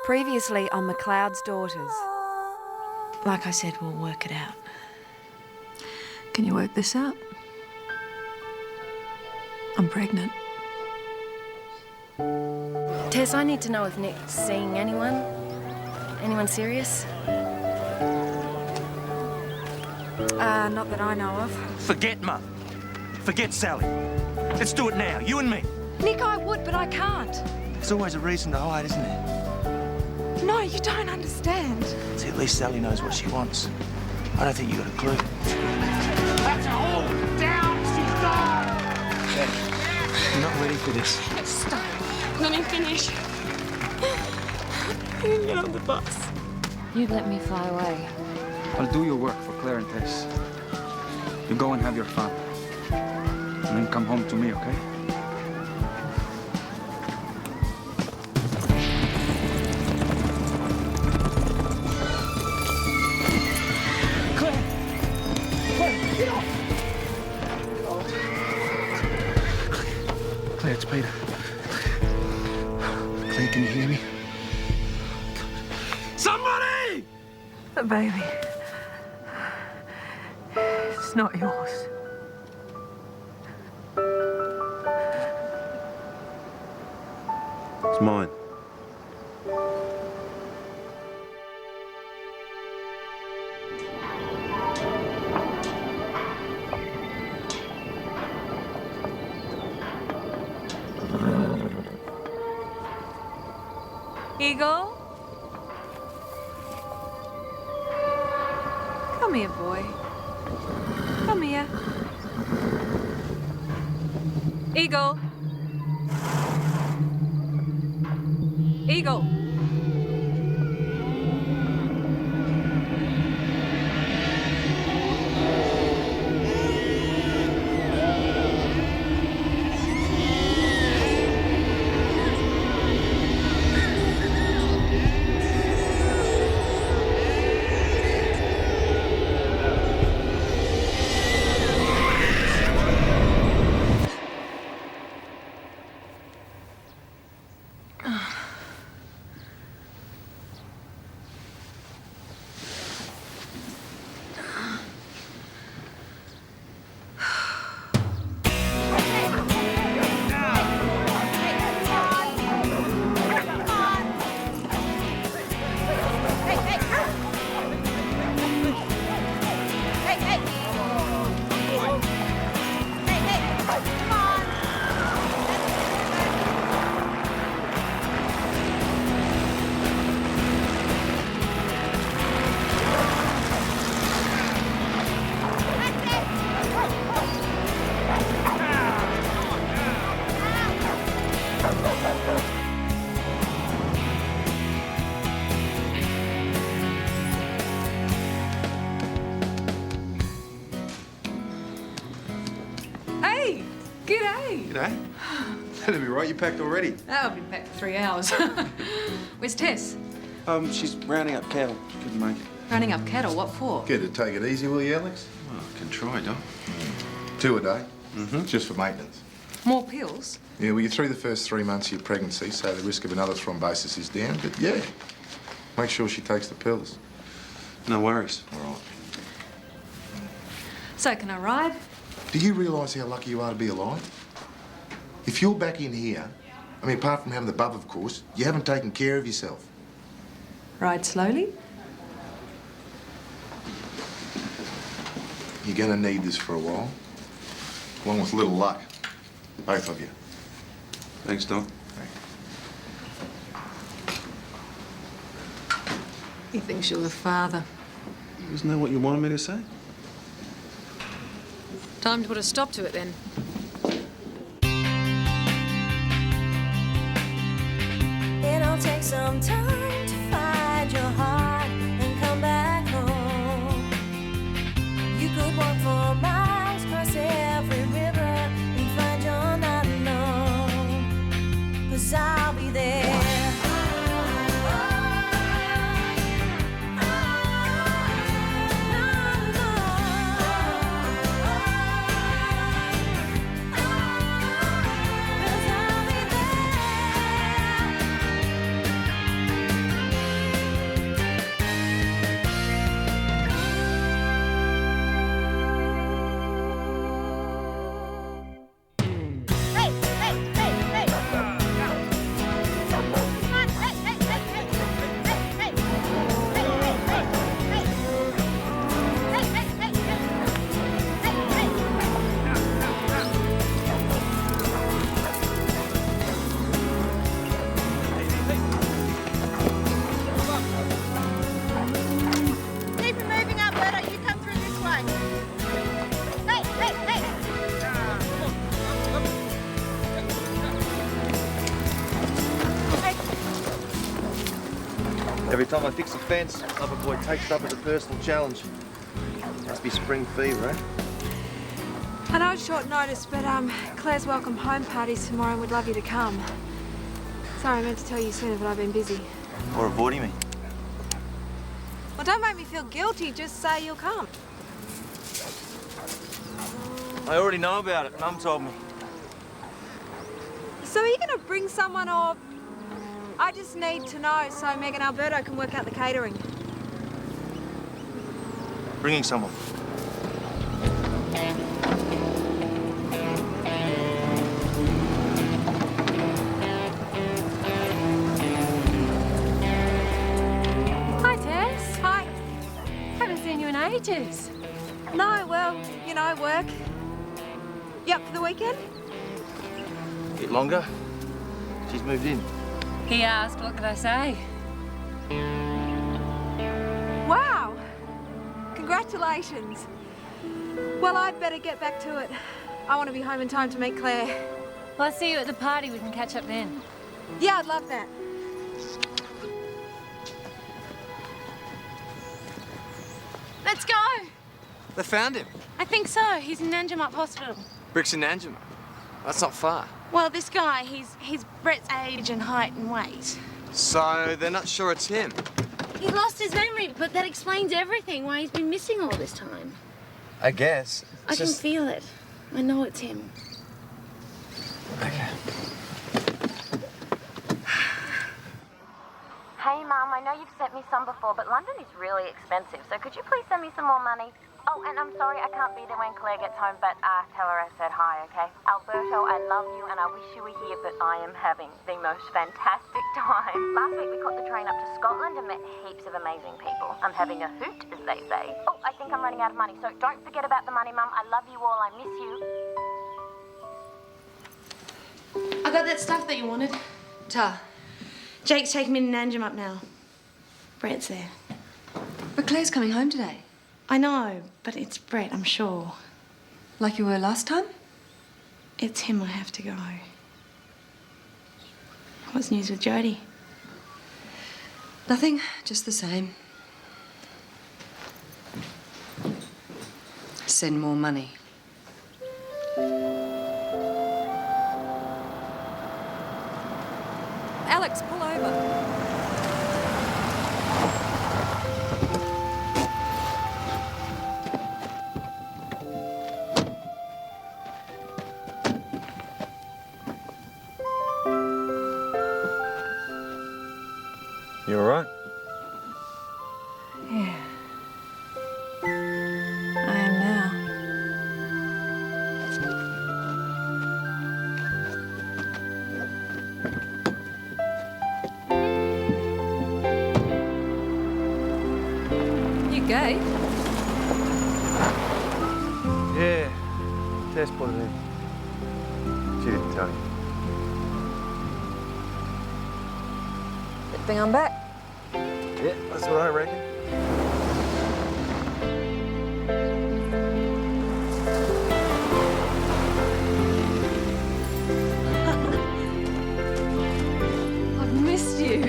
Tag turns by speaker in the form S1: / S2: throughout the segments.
S1: Previously on McLeod's Daughters.
S2: Like I said, we'll work it out.
S3: Can you work this out? I'm pregnant.
S1: Tess, I need to know if Nick's seeing anyone. Anyone serious? Not that I know of.
S4: Forget Mum. Forget Sally. Let's do it now, you and me.
S3: Nick, I would, but I can't.
S4: There's always a reason to hide, isn't there?
S3: No, you don't understand.
S4: See, at least Sally knows what she wants. I don't think you got a clue. That's all! Down! She's gone! I'm not ready for this.
S3: Stop. Let me finish. You can get on the bus.
S1: You'd let me fly away.
S5: I'll do your work for Claire and Tess. You go and have your fun. And then come home to me, okay?
S4: Claire! Claire, get off! Claire, it's Peter. Claire, can you hear me? Somebody!
S3: The baby. It's not yours.
S6: It's mine.
S3: Eagle? Come here, boy. Come here. Eagle. Eagle. Hey, g'day.
S6: G'day. That'll be right. You packed already.
S3: I've been packed for 3 hours. Where's Tess?
S6: She's rounding up cattle. Couldn't make it.
S3: Running up cattle, what for?
S7: Get it, take it easy, will you, Alex?
S6: Well, I can try, Doc.
S7: 2 a day. Just for maintenance.
S3: More pills?
S7: Yeah, well, you're through the first 3 months of your pregnancy, so the risk of another thrombosis is down. But yeah, make sure she takes the pills.
S6: No worries.
S7: All right.
S3: So can I ride?
S7: Do you realise how lucky you are to be alive? If you're back in here, I mean, apart from having the bub, of course, you haven't taken care of yourself.
S3: Ride slowly?
S7: You're going to need this for a while. Along with a little luck. Both of you.
S6: Thanks, Doc.
S3: He thinks you're the father.
S6: Isn't that what you wanted me to say?
S3: Time to put a stop to it, then.
S8: It'll take some time to find your heart and come back home. You could walk for miles, cross every river and find you're not alone. 'Cause I'll be there.
S9: Every time I fix a fence, lover boy takes it up as a personal challenge. Must be spring fever, eh?
S2: I know it's short notice, but Claire's welcome home party's tomorrow and we'd love you to come. Sorry, I meant to tell you sooner, but I've been busy.
S9: Or avoiding me.
S2: Well, don't make me feel guilty. Just say you'll come.
S9: I already know about it. Mum told me.
S2: So are you going to bring someone, or... I just need to know so Meg and Alberto can work out the catering.
S9: Bringing someone.
S1: Hi, Tess.
S2: Hi.
S1: Haven't seen you in ages.
S2: No, well, you know, work. You up for the weekend?
S9: A bit longer. She's moved in.
S1: He asked, what could I say?
S2: Wow. Congratulations. Well, I'd better get back to it. I want to be home in time to meet Claire.
S1: Well, I'll see you at the party. We can catch up then.
S2: Yeah, I'd love that.
S1: Let's go.
S10: They found him.
S1: I think so. He's in Nanjamup Hospital.
S10: Bricks in Nanjama. That's not far.
S1: Well, this guy, he's Brett's age and height and weight.
S10: So they're not sure it's him.
S1: He lost his memory, but that explains everything, why he's been missing all this time.
S10: I guess.
S1: I can feel it. I know it's him.
S10: Okay.
S11: Hey, Mum, I know you've sent me some before, but London is really expensive, so could you please send me some more money? Oh, and I'm sorry I can't be there when Claire gets home, but tell her I said hi, okay? Alberto, I love you and I wish you were here, but I am having the most fantastic time. Last week we caught the train up to Scotland and met heaps of amazing people. I'm having a hoot, as they say. Oh, I think I'm running out of money, so don't forget about the money, Mum. I love you all. I miss you.
S2: I got that stuff that you wanted. Ta. Jake's taking me to Nanjamup now. Brett's there.
S3: But Claire's coming home today.
S2: I know, but it's Brett, I'm sure.
S3: Like you were last time?
S2: It's him I have to go. What's news with Jodie?
S3: Nothing, just the same. Send more money.
S2: Alex, pull over.
S6: You all right?
S2: Yeah. I am now. You gay?
S9: Yeah. Tess put it in. She didn't tell you.
S2: Good thing I'm back.
S9: Yeah, that's what I reckon.
S2: I've missed you.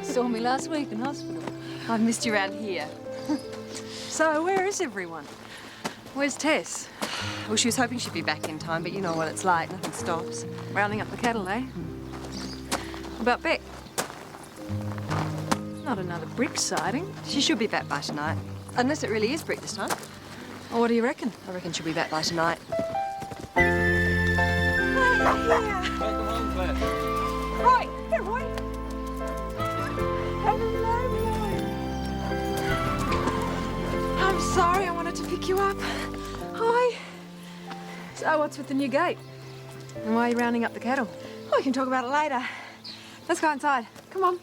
S2: Saw me last week in hospital. I've missed you around here.
S3: So, where is everyone? Where's Tess? Well, she was hoping she'd be back in time, but you know what it's like. Nothing stops.
S2: Rounding up the cattle, eh? What about Beck? Not another Brick sighting.
S3: She should be back by tonight. Unless it really is Brick this time.
S2: Well, what do you reckon?
S3: I reckon she'll be back by tonight.
S10: Welcome home, Claire.
S2: Right, here, Roy. Hello, Roy. I'm sorry, I wanted to pick you up. Hi. So, what's with the new gate? And why are you rounding up the cattle? Oh, we can talk about it later. Let's go inside. Come on.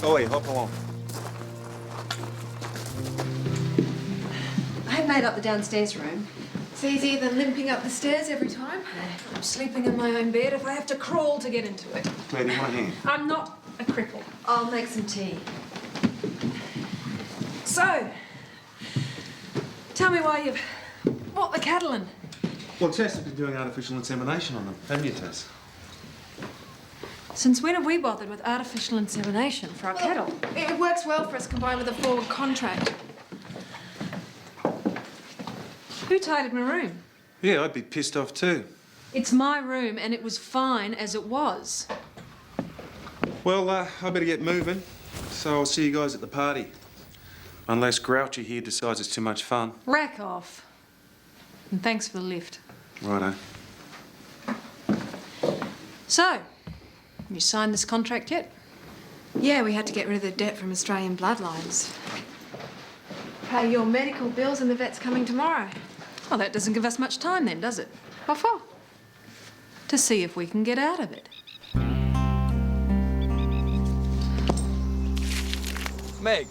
S6: Oh, wait, hop along.
S3: I have made up the downstairs room.
S2: It's easier than limping up the stairs every time. I'm sleeping in my own bed if I have to crawl to get into it.
S6: Claire, do you want a hand?
S2: I'm not a cripple.
S3: I'll make some tea.
S2: So, tell me why you've brought the cattle in.
S6: Well, Tess has been doing artificial insemination on them, haven't you, Tess?
S2: Since when have we bothered with artificial insemination for our cattle? It works well for us combined with a forward contract. Who tidied my room?
S6: Yeah, I'd be pissed off too.
S2: It's my room and it was fine as it was.
S6: Well, I better get moving. So I'll see you guys at the party. Unless Grouchy here decides it's too much fun.
S2: Rack off. And thanks for the lift.
S6: Righto.
S2: So, you signed this contract yet? Yeah, we had to get rid of the debt from Australian bloodlines. Pay your medical bills and the vet's coming tomorrow. Well, that doesn't give us much time then, does it? What for? To see if we can get out of it.
S10: Meg,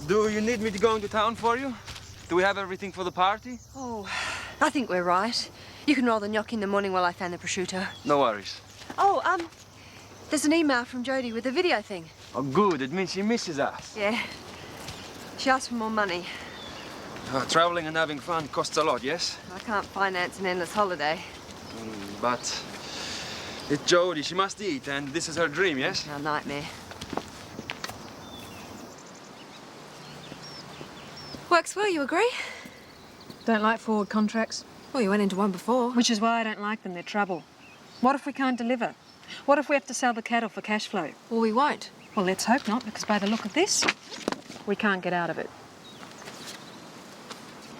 S10: do you need me to go into town for you? Do we have everything for the party?
S3: Oh, I think we're right. You can roll the gnocchi in the morning while I fan the prosciutto.
S10: No worries.
S3: Oh, there's an email from Jodie with a video thing.
S10: Oh, good. It means she misses us.
S3: Yeah. She asked for more money.
S10: Traveling and having fun costs a lot, yes?
S3: I can't finance an endless holiday.
S10: But it's Jodie. She must eat, and this is her dream, yes?
S3: A nightmare. Works well, you agree?
S2: Don't like forward contracts.
S3: Well, you went into one before.
S2: Which is why I don't like them, they're trouble. What if we can't deliver? What if we have to sell the cattle for cash flow?
S3: Well, we won't.
S2: Well, let's hope not, because by the look of this, we can't get out of it.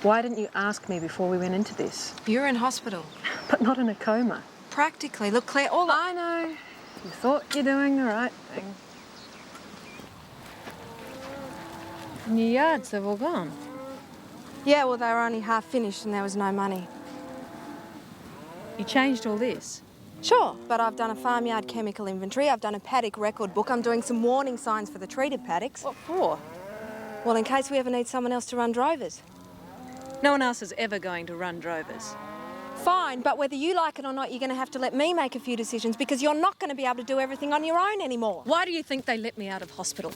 S2: Why didn't you ask me before we went into this?
S3: You're in hospital.
S2: But not in a coma.
S3: Practically. Look, Claire, all
S2: I know. You thought you're doing the right thing. And your yards, they've all gone.
S3: Yeah, well, they were only half finished and there was no money.
S2: You changed all this?
S3: Sure, but I've done a farmyard chemical inventory, I've done a paddock record book, I'm doing some warning signs for the treated paddocks.
S2: What for?
S3: Well, in case we ever need someone else to run drovers.
S2: No one else is ever going to run drovers.
S3: Fine, but whether you like it or not, you're going to have to let me make a few decisions because you're not going to be able to do everything on your own anymore.
S2: Why do you think they let me out of hospital?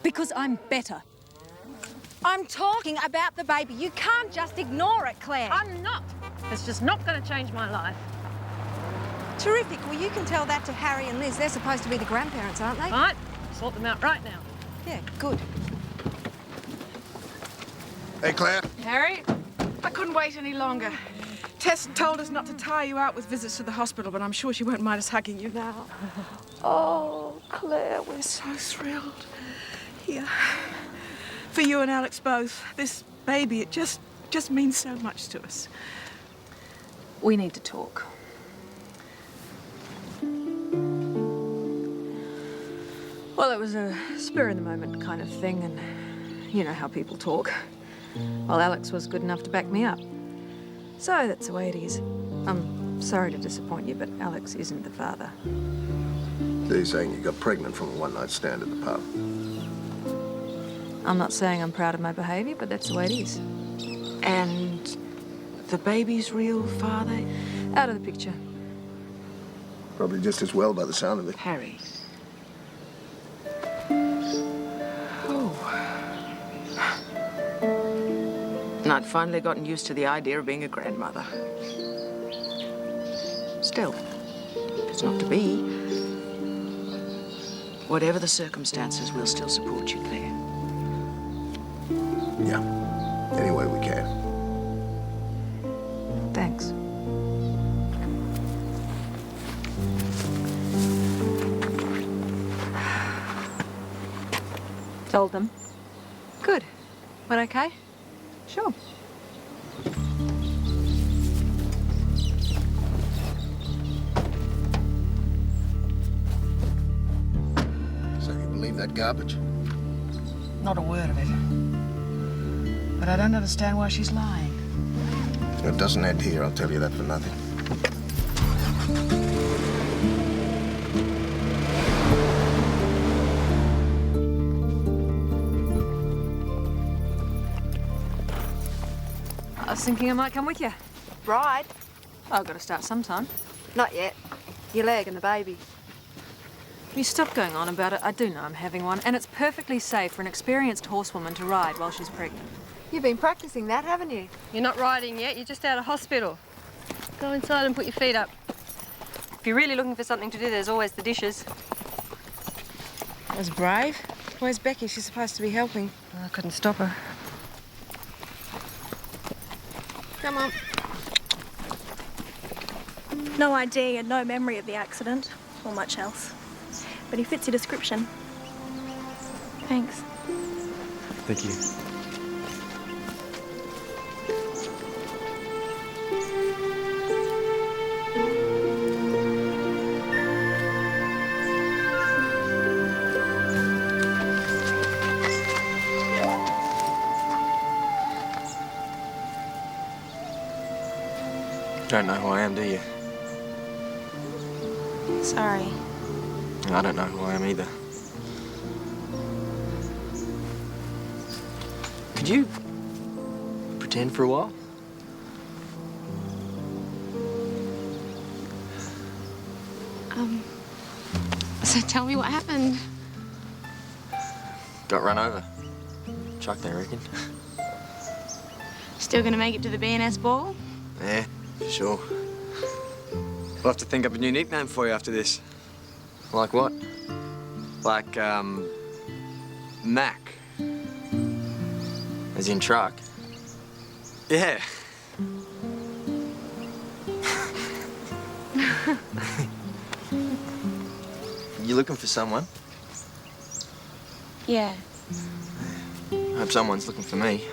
S2: Because I'm better.
S3: I'm talking about the baby. You can't just ignore it, Claire.
S2: I'm not. It's just not going to change my life.
S3: Terrific. Well, you can tell that to Harry and Liz. They're supposed to be the grandparents, aren't they?
S2: Right. Sort them out right now.
S3: Yeah, good.
S7: Hey, Claire.
S2: Harry?
S12: I couldn't wait any longer. Tess told us not to tire you out with visits to the hospital, but I'm sure she won't mind us hugging you now. Oh, Claire, we're so thrilled. Here. For you and Alex both. This baby, it just means so much to us.
S2: We need to talk. Well, it was a spur-of-the-moment kind of thing, and you know how people talk. Well, Alex was good enough to back me up. So that's the way it is. I'm sorry to disappoint you, but Alex isn't the father.
S9: So you're saying you got pregnant from a one-night stand at the pub?
S2: I'm not saying I'm proud of my behaviour, but that's the way it is.
S12: And the baby's real father?
S2: Out of the picture.
S9: Probably just as well by the sound of it.
S12: Harry. And I'd finally gotten used to the idea of being a grandmother. Still, if it's not to be, whatever the circumstances, we'll still support you, Claire.
S9: Yeah. Any way we can.
S2: Thanks. Told them. Good. Went okay? Sure.
S9: So you believe that garbage?
S12: Not a word of it. But I don't understand why she's lying.
S9: It doesn't end here, I'll tell you that for nothing.
S2: I was thinking I might come with you.
S3: Right.
S2: I've got to start sometime.
S3: Not yet. Your leg and the baby.
S2: You stop going on about it. I do know I'm having one, and it's perfectly safe for an experienced horsewoman to ride while she's pregnant.
S3: You've been practicing that, haven't you?
S13: You're not riding yet, you're just out of hospital. Go inside and put your feet up.
S3: If you're really looking for something to do, there's always the dishes.
S12: That was brave. Where's Becky? She's supposed to be helping.
S3: I couldn't stop her.
S12: Come on.
S13: No ID and no memory of the accident, or much else. But he fits your description. Thanks.
S6: Thank you.
S9: Don't know who I am, do you?
S13: Sorry.
S9: I don't know who I am either. Could you pretend for a while?
S14: So tell me what happened.
S9: Got run over. Chucked, I reckon.
S14: Still gonna make it to the B&S ball?
S9: Yeah, sure. We'll have to think up a new nickname for you after this. Like what? Like, Mac. As in truck. Yeah. You looking for someone?
S14: Yeah.
S9: I hope someone's looking for me.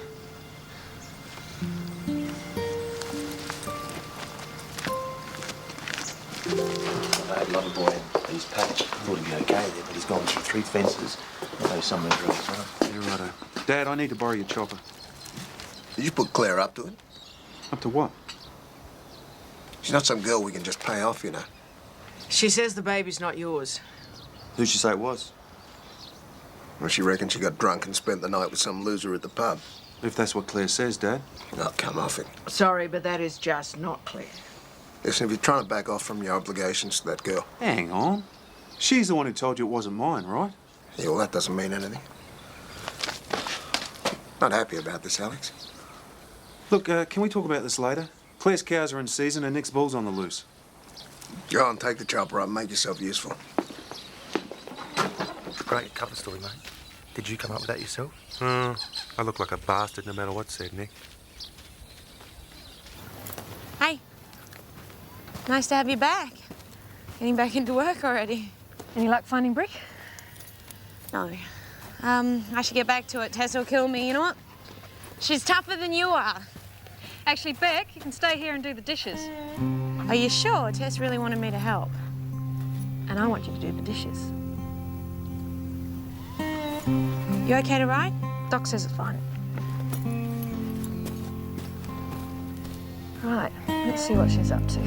S7: I had another boy in his patch. Thought he'd be okay there, but he's gone through 3 fences. Maybe somewhere else, right?
S6: You're righto. Dad, I need to borrow your chopper.
S15: Did you put Claire up to it?
S6: Up to what?
S15: She's not some girl we can just pay off, you know.
S12: She says the baby's not yours.
S9: Who'd she say it was?
S15: Well, she reckons she got drunk and spent the night with some loser at the pub.
S6: If that's what Claire says, Dad.
S15: Oh, come off it.
S12: Sorry, but that is just not clear.
S15: Listen, if you're trying to back off from your obligations to that girl...
S6: Hang on. She's the one who told you it wasn't mine, right?
S15: Yeah, well, that doesn't mean anything. Not happy about this, Alex.
S6: Look, can we talk about this later? Claire's cows are in season and Nick's bull's on the loose.
S15: Go on, take the chopper up and make yourself useful.
S7: Great cover story, mate. Did you come up with that yourself?
S6: I look like a bastard no matter what's said, Nick.
S14: Hey. Nice to have you back. Getting back into work already.
S3: Any luck finding Brick?
S14: No. I should get back to it. Tess will kill me, you know what? She's tougher than you are.
S3: Actually, Beck, you can stay here and do the dishes.
S14: Are you sure? Tess really wanted me to help. And I want you to do the dishes. You okay to ride?
S3: Doc says it's fine. Right, let's see what she's up to.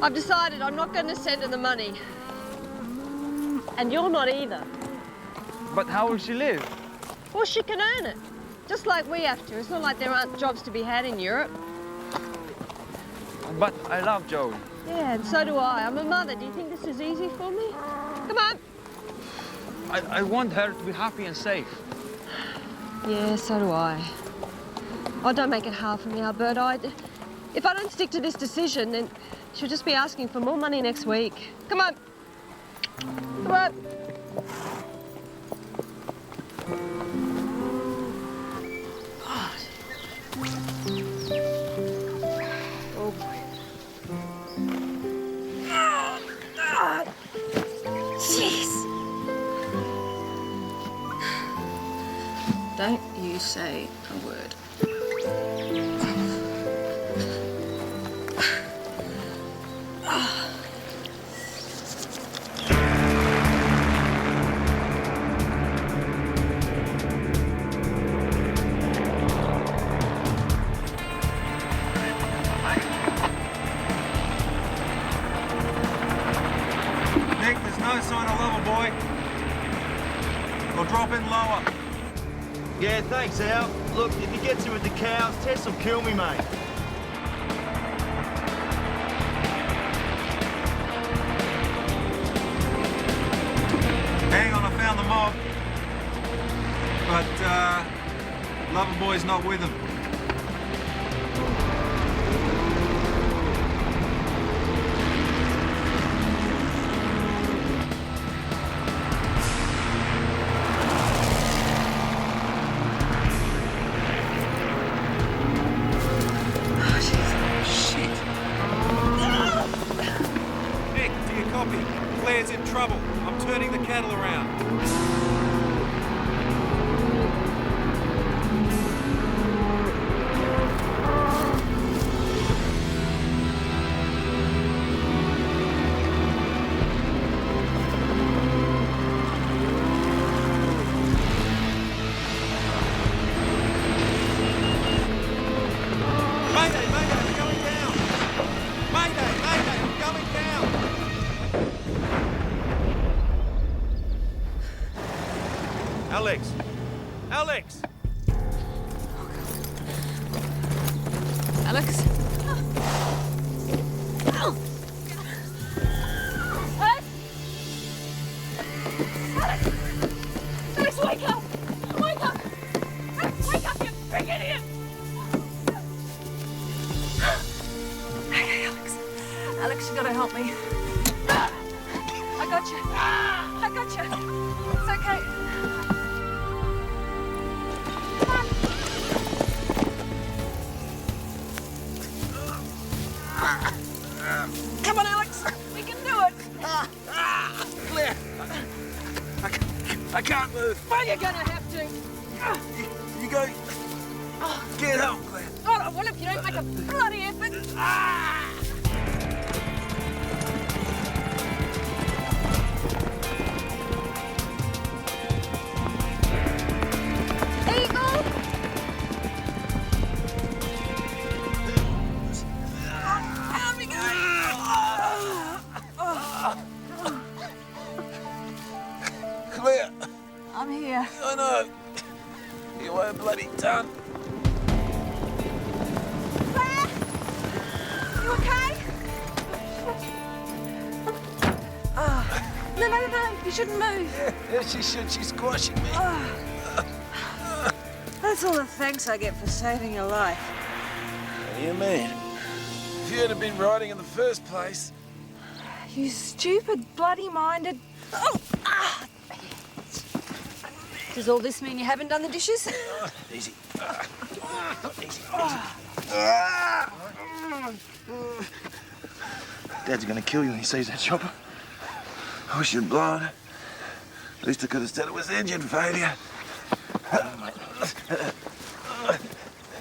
S16: I've decided I'm not going to send her the money. And you're not either.
S10: But how will she live?
S16: Well, she can earn it. Just like we have to. It's not like there aren't jobs to be had in Europe.
S10: But I love Joel.
S16: Yeah, and so do I. I'm a mother. Do you think this is easy for me? Come on.
S10: I want her to be happy and safe.
S16: Yeah, so do I. Oh, don't make it hard for me, Alberto. If I don't stick to this decision, then she'll just be asking for more money next week. Come on. Come on. Oh, boy.
S14: Jeez.
S1: Don't you say a word.
S6: Nick, there's no sign of level, boy. We'll drop in lower.
S9: Yeah, thanks, Al. Look, if he gets in with the cows, Tess will kill me, mate.
S10: Lover boy's not with him.
S6: Claire's in trouble. I'm turning the cattle around. Mayday, mayday, I'm going down. Mayday, mayday, I'm going down. Alex! Alex!
S3: Alex?
S8: Oh. Alex! Alex! Alex, wake up! Wake up! Alex, wake up, you big idiot!
S3: Okay, Alex. Alex, you gotta help me. I got you. I got you. It's okay. Come on, Alex. We can do it.
S10: Claire! I can't move.
S3: Well, you're gonna have to.
S10: You go. Get help, Claire.
S3: Oh, well, if you don't make a bloody effort.
S8: Eagle!
S3: Help me go.
S10: Claire!
S3: I'm here.
S10: I know. You weigh a bloody ton.
S3: Claire? You okay? No. You shouldn't move.
S10: Yeah, she should. She's squashing me.
S3: That's all the thanks I get for saving your life.
S10: What do you mean? If you had been riding in the first place.
S3: You stupid, bloody-minded... Oh! Does all this mean you haven't done the dishes?
S10: Easy. Easy.
S4: Dad's gonna kill you when he sees that chopper.
S10: I wish you'd blown. At least I could have said it was engine failure.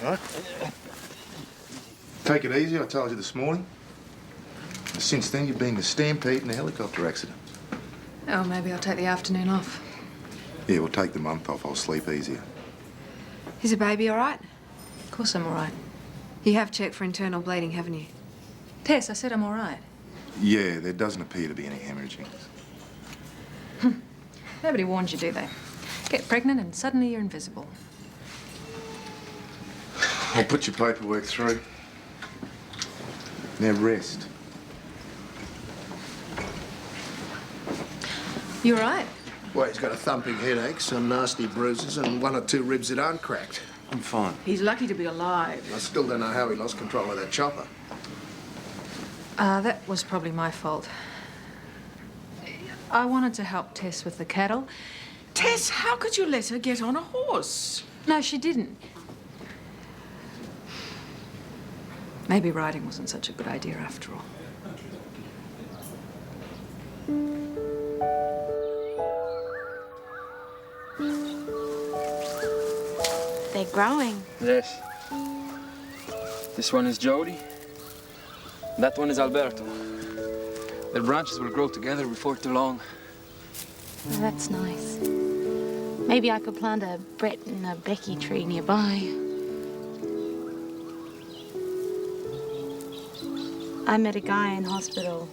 S7: Right. Take it easy, I told you this morning. Since then, you've been in a stampede and a helicopter accident.
S2: Oh, maybe I'll take the afternoon off.
S7: Yeah, we'll take the month off. I'll sleep easier.
S2: Is the baby all right? Of course I'm all right. You have checked for internal bleeding, haven't you? Tess, I said I'm all right.
S7: Yeah, there doesn't appear to be any hemorrhaging.
S2: Nobody warned you, do they? Get pregnant and suddenly you're invisible.
S7: I'll put your paperwork through. Now rest.
S2: You all right?
S15: Well, he's got a thumping headache, some nasty bruises, and one or two ribs that aren't cracked.
S6: I'm fine.
S12: He's lucky to be alive.
S15: I still don't know how he lost control of that chopper.
S2: That was probably my fault. I wanted to help Tess with the cattle.
S12: Tess, how could you let her get on a horse?
S2: No, she didn't. Maybe riding wasn't such a good idea after all.
S14: They're growing.
S5: Yes. This one is Jody. That one is Alberto. Their branches will grow together before too long.
S14: Oh, that's nice. Maybe I could plant a Brett and a Becky tree nearby. I met a guy in hospital.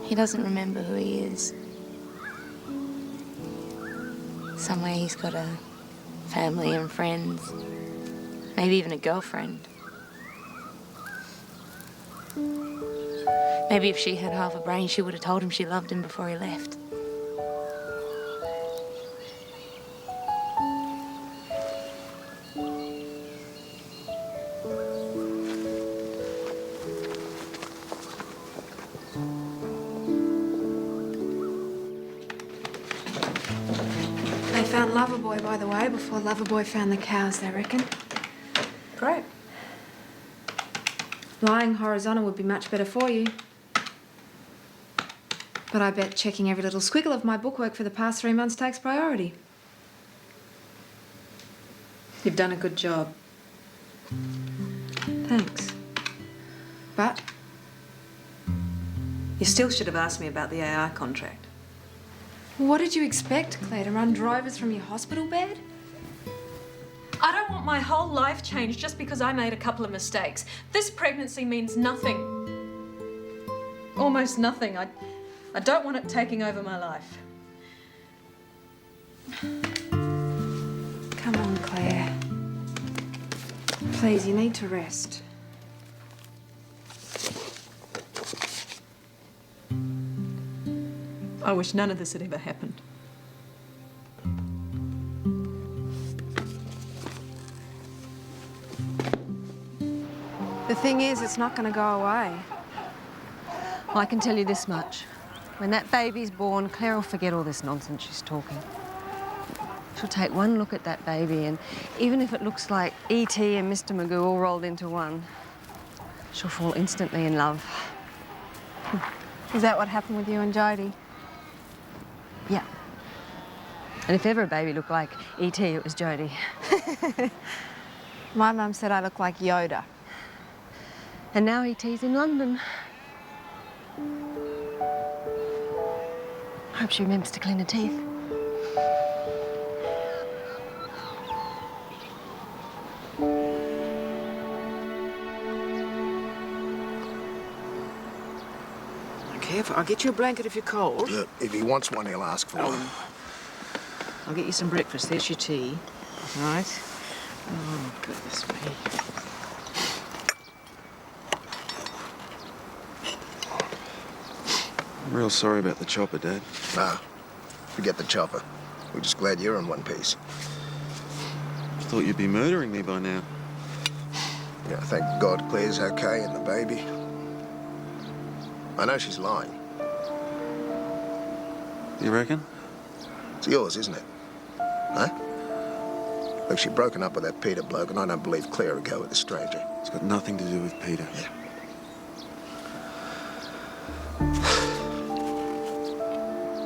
S14: He doesn't remember who he is. Somewhere he's got a family and friends. Maybe even a girlfriend. Maybe if she had half a brain, she would have told him she loved him before he left.
S2: Loverboy, by the way, before Loverboy found the cows, they reckon.
S12: Great.
S2: Lying horizontal would be much better for you. But I bet checking every little squiggle of my bookwork for the past 3 months takes priority. You've done a good job. Thanks. But
S12: You still should have asked me about the AI contract.
S2: what did you expect, Claire, to run drivers from your hospital bed?
S17: I don't want my whole life changed just because I made a couple of mistakes. This pregnancy means nothing. Almost nothing. I don't want it taking over my life.
S2: Come on, Claire. Please, you need to rest.
S12: I wish none of this had ever happened.
S2: The thing is, it's not going to go away.
S16: I can tell you this much. When that baby's born, Claire will forget all this nonsense she's talking. She'll take one look at that baby, and even if it looks like E.T. and Mr. Magoo all rolled into one, she'll fall instantly in love.
S2: Is that what happened with you and Jodie?
S16: Yeah. And if ever a baby looked like E.T., it was Jodie.
S2: My mum said I look like Yoda.
S16: And now E.T.'s in London. Hope she remembers to clean her teeth.
S12: Careful, I'll get you a blanket if you're cold.
S15: Look, if he wants one, he'll ask for one.
S12: I'll get you some breakfast. There's your tea. All right? Oh, goodness me.
S6: I'm real sorry about the chopper, Dad.
S15: Nah, forget the chopper. We're just glad you're in one piece.
S6: I thought you'd be murdering me by now.
S15: Yeah, thank God Claire's okay and the baby. I know she's lying.
S6: You reckon?
S15: It's yours, isn't it? Huh? Look, she's broken up with that Peter bloke, and I don't believe Claire would go with a stranger.
S6: It's got nothing to do with Peter.
S15: Yeah.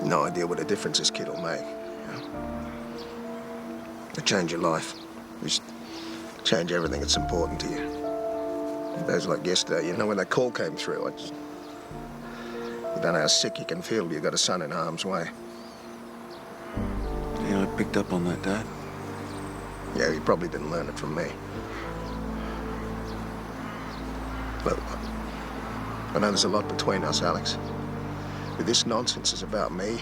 S15: No idea what a difference this kid will make. You know? It'll change your life. Just change everything that's important to you. Days like yesterday, you know, when that call came through, you don't know how sick you can feel till you've got a son in harm's way.
S6: Yeah, I picked up on that, Dad.
S15: Yeah, you probably didn't learn it from me. Look, I know there's a lot between us, Alex. If this nonsense is about me,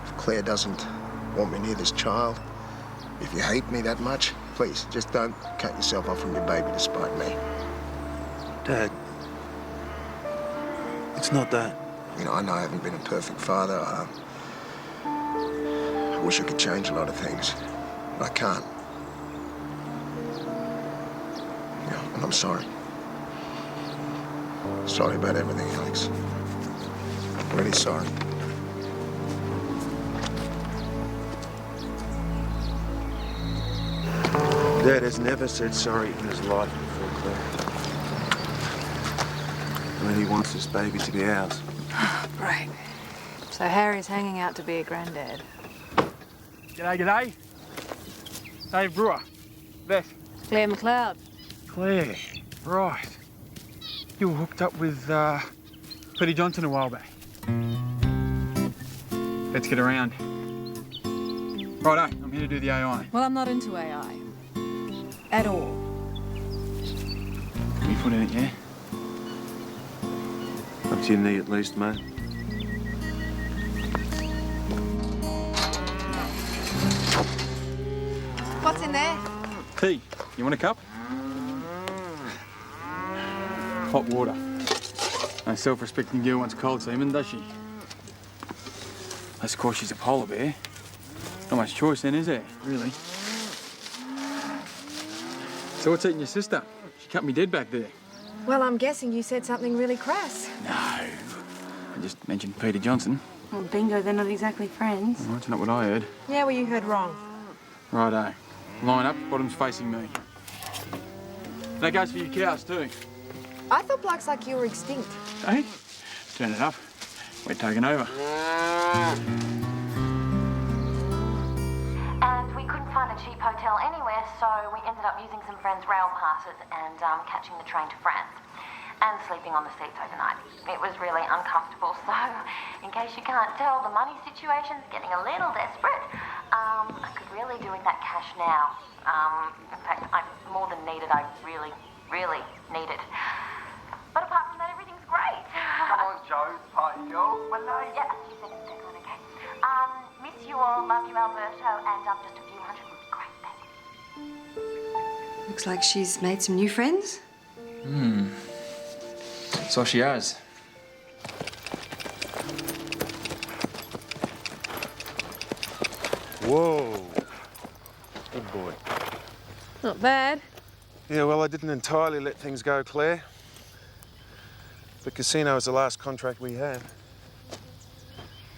S15: if Claire doesn't want me near this child, if you hate me that much, please, just don't cut yourself off from your baby to spite me.
S6: Dad, it's not that.
S15: You know, I know I haven't been a perfect father. I wish I could change a lot of things, but I can't. Yeah, and I'm sorry. Sorry about everything, Alex. I'm really sorry.
S6: Dad has never said sorry in his life before Claire. I mean, he wants this baby to be ours.
S2: Right. So Harry's hanging out to be a granddad.
S5: G'day, g'day. Dave Brewer. Beth.
S2: Claire McLeod.
S5: Claire. Right. You were hooked up with Peter Johnson a while back. Let's get around. Righto, I'm here to do the AI.
S12: Well, I'm not into AI. At all.
S5: Can you put in it, yeah?
S6: Up to your knee at least, mate.
S2: What's in there?
S5: Tea. You want a cup? Hot water. No self-respecting girl wants cold semen, does she? Unless, of course, she's a polar bear. Not much choice then, is there, really? So what's eating your sister? She cut me dead back there.
S2: Well, I'm guessing you said something really crass.
S5: No. I just mentioned Peter Johnson.
S1: Well, bingo, they're not exactly friends.
S5: Well, that's not what I heard.
S2: Yeah, well, you heard wrong.
S5: Righto. Line up, bottom's facing me. That goes for your cows too.
S2: I thought blokes like you were extinct.
S5: Hey, turn it up. We're taking over.
S11: And we couldn't find a cheap hotel anywhere, so we ended up using some friends' rail passes and catching the train to France. And sleeping on the seats overnight. It was really uncomfortable, so in case you can't tell, the money situation's getting a little desperate. I could really do with that cash now. In fact, I'm more than needed. I really, really need it. But apart from that, everything's great.
S10: Come on, Joe, party girl. We're late.
S11: Yeah, a few seconds, Declan, okay. Miss you all, love you, Alberto, and just a few hundred would be great, thanks.
S18: Looks like she's made some new friends.
S5: So she has.
S6: Whoa. Good boy.
S2: Not bad.
S6: Yeah, well, I didn't entirely let things go, Claire. The casino was the last contract we had.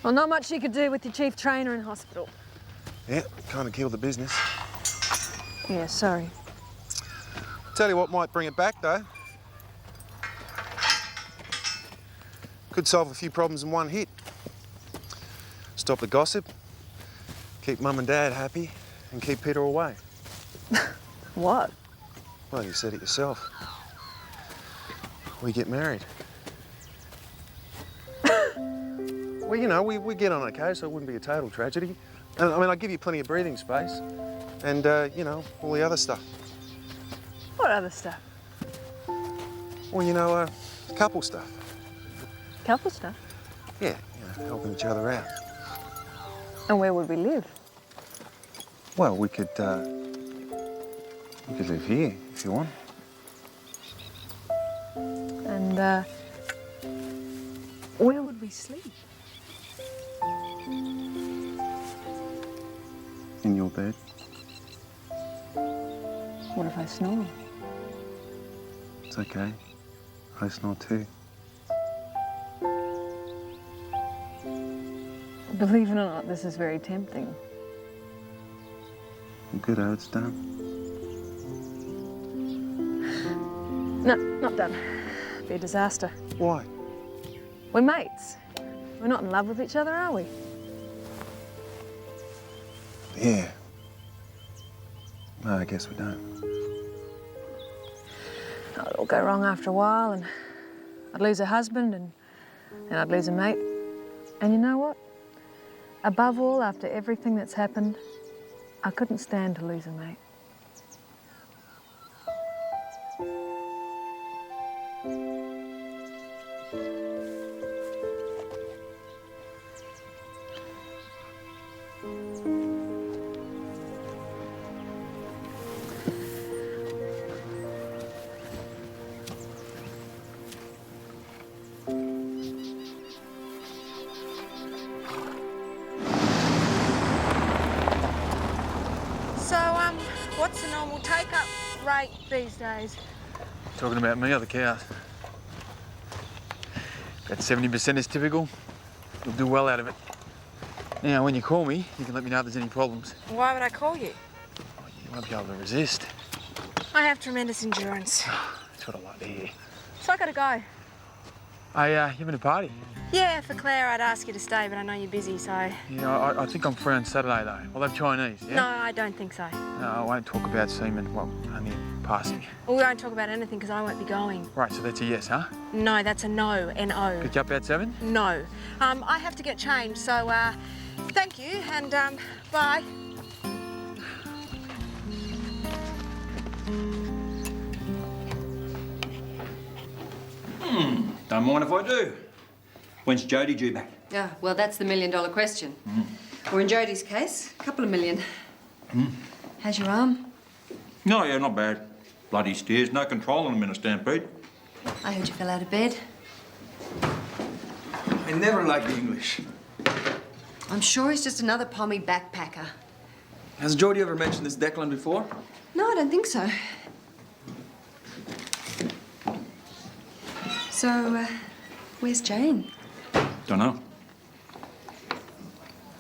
S12: Well, not much you could do with your chief trainer in hospital.
S6: Yeah, kind of killed the business.
S12: Yeah, sorry.
S6: Tell you what might bring it back, though. Could solve a few problems in one hit. Stop the gossip, keep Mum and Dad happy, and keep Peter away.
S12: What?
S6: Well, you said it yourself. We get married. Well, you know, we get on okay, so it wouldn't be a total tragedy. And, I mean, I give you plenty of breathing space. And, you know, all the other stuff.
S12: What other stuff?
S6: Well, you know, couple stuff.
S12: Couple stuff?
S6: Yeah, you know, helping each other out.
S12: And where would we live?
S6: Well, we could live here, if you want.
S12: And, where would we sleep?
S6: In your bed.
S12: What if I snore?
S6: It's okay. I snore too.
S12: Believe it or not, this is very tempting.
S6: Good, it's done.
S12: No, not done. Be a disaster.
S6: Why?
S12: We're mates. We're not in love with each other, are we?
S6: Yeah. No, I guess we don't.
S12: Oh, it'll go wrong after a while, and I'd lose a husband, and I'd lose a mate. And you know what? Above all, after everything that's happened, I couldn't stand to lose a mate.
S18: What's the normal take-up rate these days?
S5: Talking about me or the cows? About 70% is typical. You'll do well out of it. Now, when you call me, you can let me know if there's any problems.
S18: Why would I call you?
S5: You won't be able to resist.
S18: I have tremendous endurance.
S5: That's what I like to hear.
S18: So I gotta go.
S5: Hey, you having a party?
S18: Yeah, for Claire, I'd ask you to stay, but I know you're busy, so...
S5: Yeah, I think I'm free on Saturday, though. We'll have Chinese, yeah?
S18: No, I don't think so.
S5: No, I won't talk about semen, well, only in passing.
S18: Well, we won't talk about anything, because I won't be going.
S5: Right, so that's a yes, huh?
S18: No, that's a no, N-O.
S5: Pick you up about 7?
S18: No. I have to get changed, so, thank you, and, bye.
S19: Don't mind if I do. When's Jodie due back?
S18: Yeah, well, that's the million-dollar question. Or in Jodie's case, a couple of million. How's your arm?
S19: No, yeah, not bad. Bloody stairs, no controlling them in a stampede.
S18: I heard you fell out of bed.
S19: I never liked the English.
S18: I'm sure he's just another pommy backpacker.
S5: Has Jodie ever mentioned this Declan before?
S18: No, I don't think so. So, where's Jane?
S19: Don't know.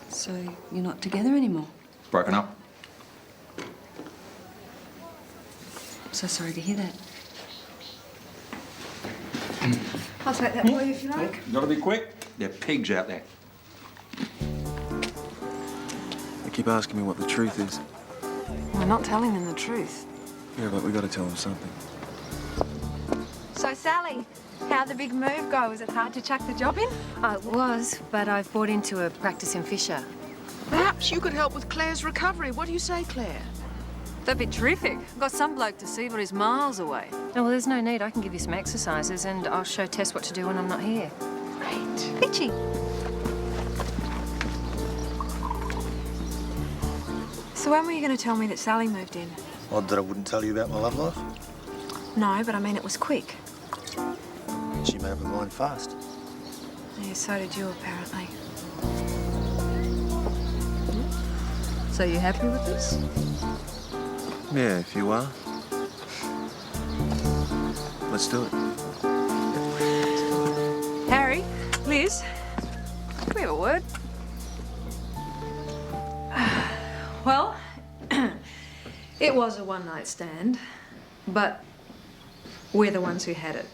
S18: So, you're not together anymore?
S19: Broken up.
S18: So sorry to hear that.
S2: I'll take that for you if you like.
S19: Gotta be quick. There are pigs out there.
S6: They keep asking me what the truth is.
S2: We're not telling them the truth.
S6: Yeah, but we gotta tell them something.
S2: So, Sally, how'd the big move go? Was it hard to chuck the job in?
S1: Oh, it was, but I've bought into a practice in Fisher.
S12: Perhaps you could help with Claire's recovery. What do you say, Claire?
S3: That'd be terrific. Got some bloke to see, but he's miles away.
S1: Oh, well, there's no need. I can give you some exercises and I'll show Tess what to do when I'm not here.
S2: Great.
S1: Pitchy.
S2: So when were you going to tell me that Sally moved in?
S15: Odd that I wouldn't tell you about my love life.
S2: No, but I mean it was quick.
S15: She made up her mind fast.
S2: Yeah, so did you, apparently.
S3: So you happy with this?
S6: Yeah, if you are. Let's do it.
S3: Harry, Liz, can we have a word? Well, it was a one-night stand, but we're the ones who had it,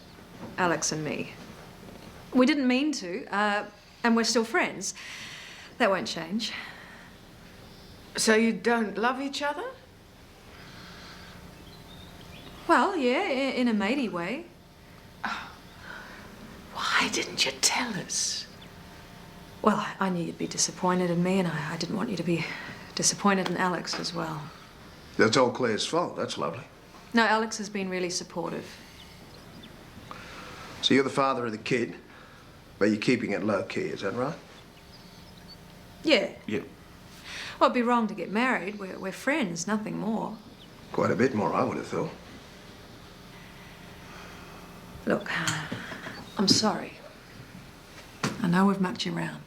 S3: Alex and me. We didn't mean to, and we're still friends. That won't change.
S12: So you don't love each other?
S3: Well, yeah, in a matey way.
S12: Why didn't you tell us?
S3: Well, I knew you'd be disappointed in me, and I didn't want you to be disappointed in Alex as well.
S7: That's all Claire's fault. That's lovely.
S3: No, Alex has been really supportive.
S7: So you're the father of the kid, but you're keeping it low key, is that right?
S3: Yeah.
S19: Yeah.
S3: Well, it'd be wrong to get married. We're friends, nothing more.
S7: Quite a bit more, I would have thought.
S3: Look, I'm sorry. I know we've mucked you around.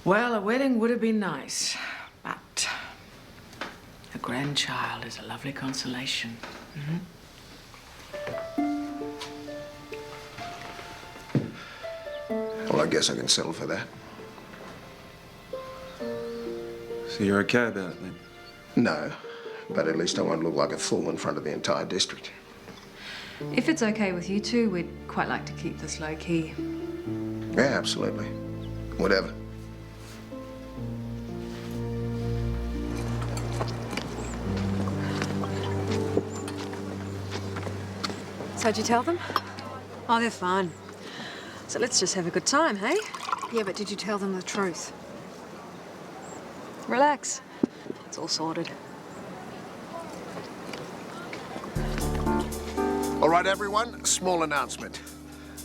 S12: Well, a wedding would have been nice, but a grandchild is a lovely consolation.
S7: Well, I guess I can settle for that.
S6: So you're okay about it then?
S7: No, but at least I won't look like a fool in front of the entire district.
S3: If it's okay with you two, we'd quite like to keep this low key.
S7: Yeah, absolutely. Whatever.
S2: So did you tell them?
S3: Oh, they're fine. So let's just have a good time, hey?
S2: Yeah, but did you tell them the truth?
S3: Relax. It's all sorted.
S7: All right, everyone, small announcement.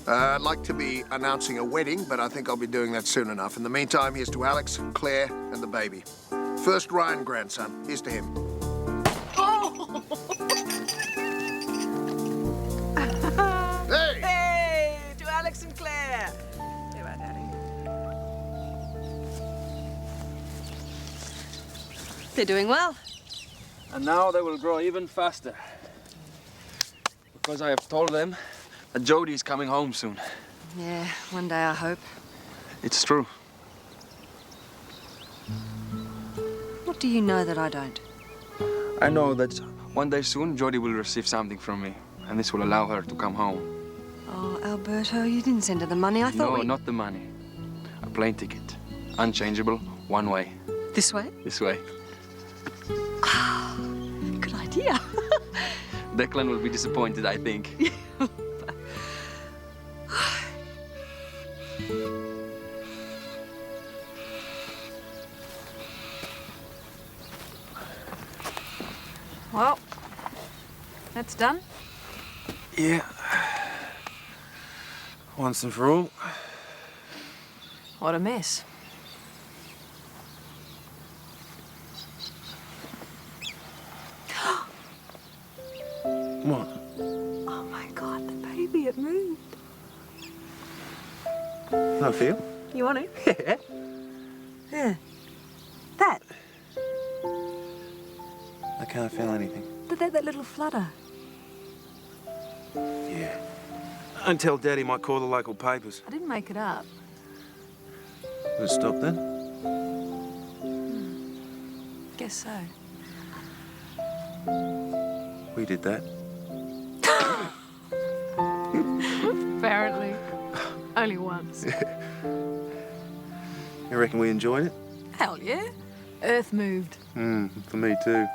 S7: I'd like to be announcing a wedding, but I think I'll be doing that soon enough. In the meantime, here's to Alex, Claire, and the baby. First Ryan grandson. Here's to him. Hey!
S12: Hey, to Alex and Claire. Say bye, Daddy.
S14: They're doing well.
S5: And now they will grow even faster. Because I have told them that Jody is coming home soon.
S14: Yeah, one day I hope.
S5: It's true.
S14: What do you know that I don't?
S5: I know that one day soon Jody will receive something from me, and this will allow her to come home.
S14: Oh, Alberto, you didn't send her the money. I thought
S5: No, not the money. A plane ticket. Unchangeable, one way.
S14: This way?
S5: This way.
S14: Good idea.
S5: Declan will be disappointed, I think.
S3: Well, that's done.
S6: Yeah. Once and for all.
S3: What a mess.
S6: What?
S14: Oh my God, the baby, it moved.
S6: How I feel?
S14: You want it?
S6: Yeah.
S14: Yeah. That.
S6: I can't feel anything.
S14: That little flutter.
S6: Yeah. Don't tell Daddy, he might call the local papers.
S3: I didn't make it up.
S6: Will it stop then?
S3: Guess so.
S6: We did that.
S12: Apparently. Only once.
S6: You reckon we enjoyed it?
S12: Hell yeah. Earth moved.
S6: For me too.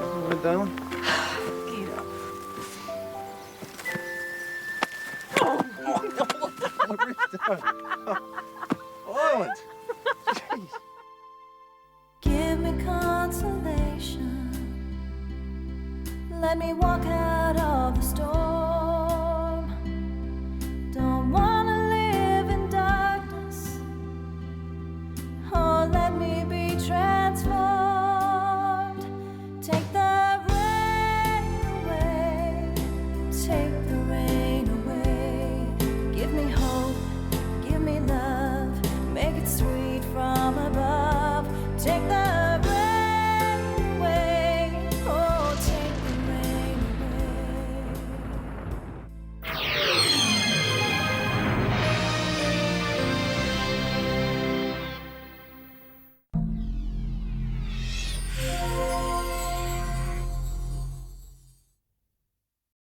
S6: All right, darling.
S12: Get up.
S6: Violent.
S8: Give me consolation. Let me walk out of the storm.